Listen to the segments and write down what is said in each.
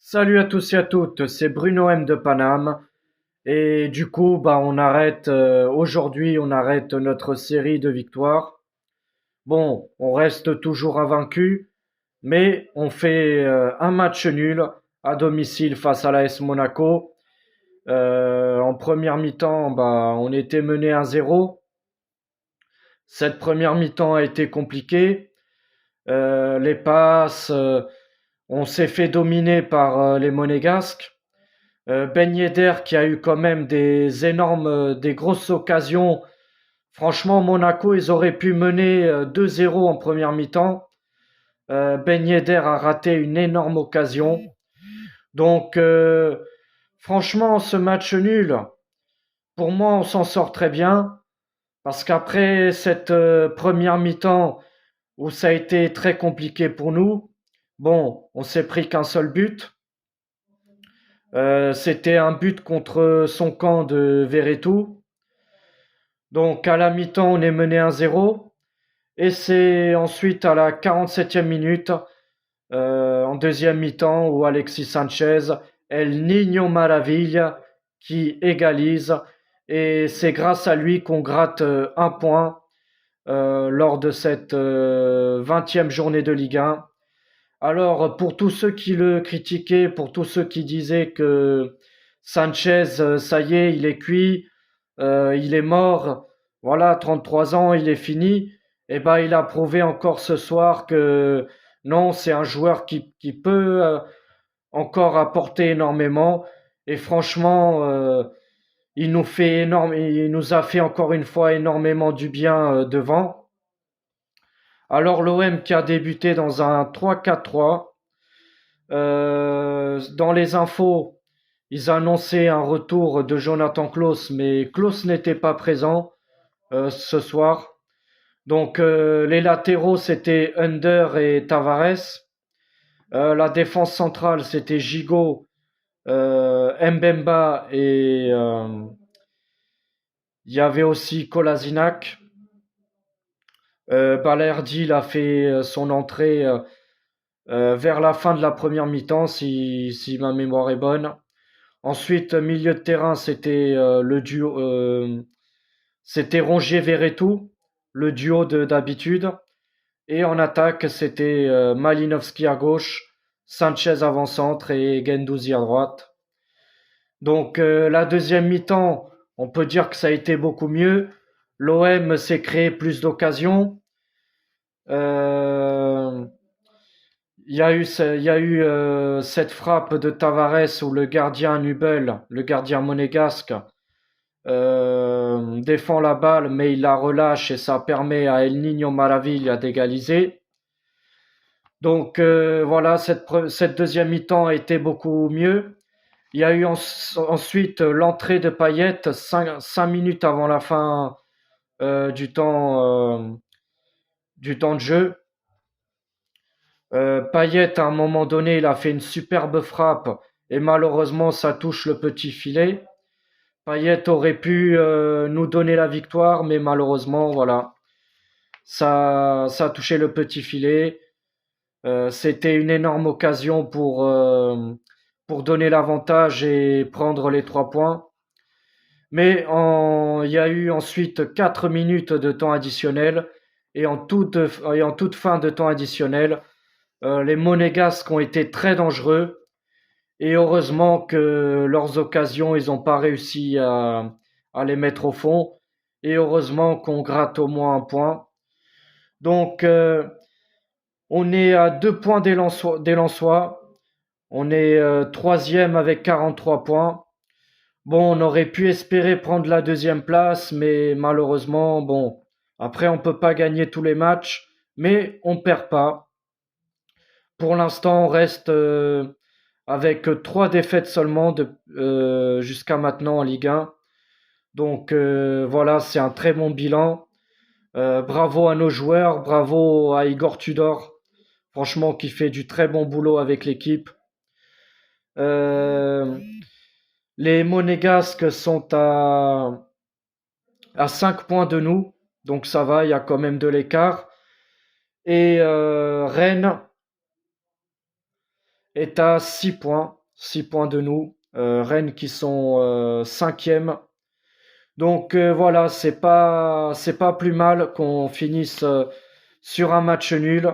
Salut à tous et à toutes, c'est Bruno M de Paname. Et du coup, on arrête aujourd'hui, on arrête notre série de victoires. Bon, on reste toujours invaincu, mais on fait un match nul à domicile face à l'AS Monaco. En première mi-temps, on était mené 1-0. Cette première mi-temps a été compliquée. Les passes, on s'est fait dominer par les Monégasques. Ben Yedder qui a eu quand même des grosses occasions. Franchement, Monaco, ils auraient pu mener 2-0 en première mi-temps. Ben Yedder a raté une énorme occasion. Donc, franchement, ce match nul, pour moi, on s'en sort très bien. Parce qu'après cette première mi-temps où ça a été très compliqué pour nous, bon, on s'est pris qu'un seul but. C'était un but contre son camp de Verretou. Donc à la mi-temps, on est mené 1-0. Et c'est ensuite à la 47e minute, en deuxième mi-temps, où Alexis Sanchez, El Niño Maravilla, qui égalise. Et c'est grâce à lui qu'on gratte un point lors de cette 20e journée de Ligue 1. Alors, pour tous ceux qui le critiquaient, pour tous ceux qui disaient que Sanchez, ça y est, il est cuit, il est mort, voilà, 33 ans, il est fini, et ben il a prouvé encore ce soir que non, c'est un joueur qui peut encore apporter énormément, et franchement, il nous a fait encore une fois énormément du bien devant. Alors l'OM qui a débuté dans un 3-4-3. Dans les infos, ils annonçaient un retour de Jonathan Klaus, mais Klaus n'était pas présent ce soir. Donc les latéraux, c'était Under et Tavares. La défense centrale, c'était Gigot, Mbemba et il y avait aussi Kolasinac. Balerdi, il a fait son entrée vers la fin de la première mi-temps, si ma mémoire est bonne. Ensuite, milieu de terrain, c'était le duo, c'était Rongier-Verretou, le duo d'habitude. Et en attaque, c'était Malinowski à gauche, Sanchez avant-centre et Guendouzi à droite. Donc la deuxième mi-temps, on peut dire que ça a été beaucoup mieux. L'OM s'est créé plus d'occasions. Euh, il y a eu cette frappe de Tavares où le gardien Nubel, le gardien monégasque, défend la balle, mais il la relâche et ça permet à El Niño Maravilla d'égaliser. Donc voilà, cette deuxième mi-temps a été beaucoup mieux. Il y a eu ensuite l'entrée de Payet 5 minutes avant la fin euh, du, temps, euh, du temps de jeu. Payet, à un moment donné, il a fait une superbe frappe et malheureusement, ça touche le petit filet. Payet aurait pu nous donner la victoire, mais malheureusement, voilà, ça a touché le petit filet. C'était une énorme occasion pour donner l'avantage et prendre les 3 points. Mais il y a eu ensuite 4 minutes de temps additionnel et en toute fin de temps additionnel, les Monégasques ont été très dangereux et heureusement que leurs occasions, ils n'ont pas réussi à les mettre au fond et heureusement qu'on gratte au moins un point. Donc, on est à 2 points des Lensois. On est troisième avec 43 points. Bon, on aurait pu espérer prendre la deuxième place, mais malheureusement, bon, après, on peut pas gagner tous les matchs, mais on perd pas. Pour l'instant, on reste avec 3 défaites seulement jusqu'à maintenant en Ligue 1. Donc voilà, c'est un très bon bilan. Bravo à nos joueurs, bravo à Igor Tudor, franchement qui fait du très bon boulot avec l'équipe. Euh, les Monégasques sont à 5 points de nous, donc ça va, il y a quand même de l'écart. Et est à 6 points, 6 points de nous. Rennes qui sont 5e. Donc voilà, c'est pas plus mal qu'on finisse sur un match nul. De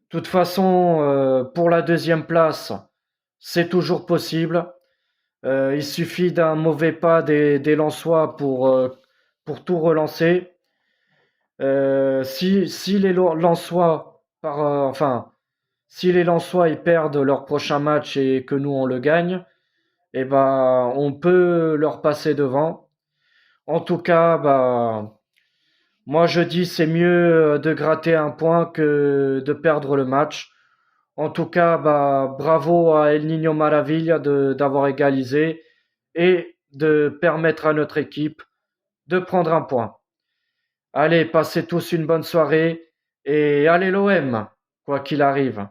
toute façon, pour la deuxième place, c'est toujours possible. Il suffit d'un mauvais pas des Lensois pour tout relancer. Si les Lensois, enfin, si les Lensois ils perdent leur prochain match et que nous on le gagne, eh ben, on peut leur passer devant. En tout cas, bah, moi je dis c'est mieux de gratter un point que de perdre le match. En tout cas, bah, bravo à El Niño Maravilla d'avoir égalisé et de permettre à notre équipe de prendre un point. Allez, passez tous une bonne soirée et allez l'OM, quoi qu'il arrive.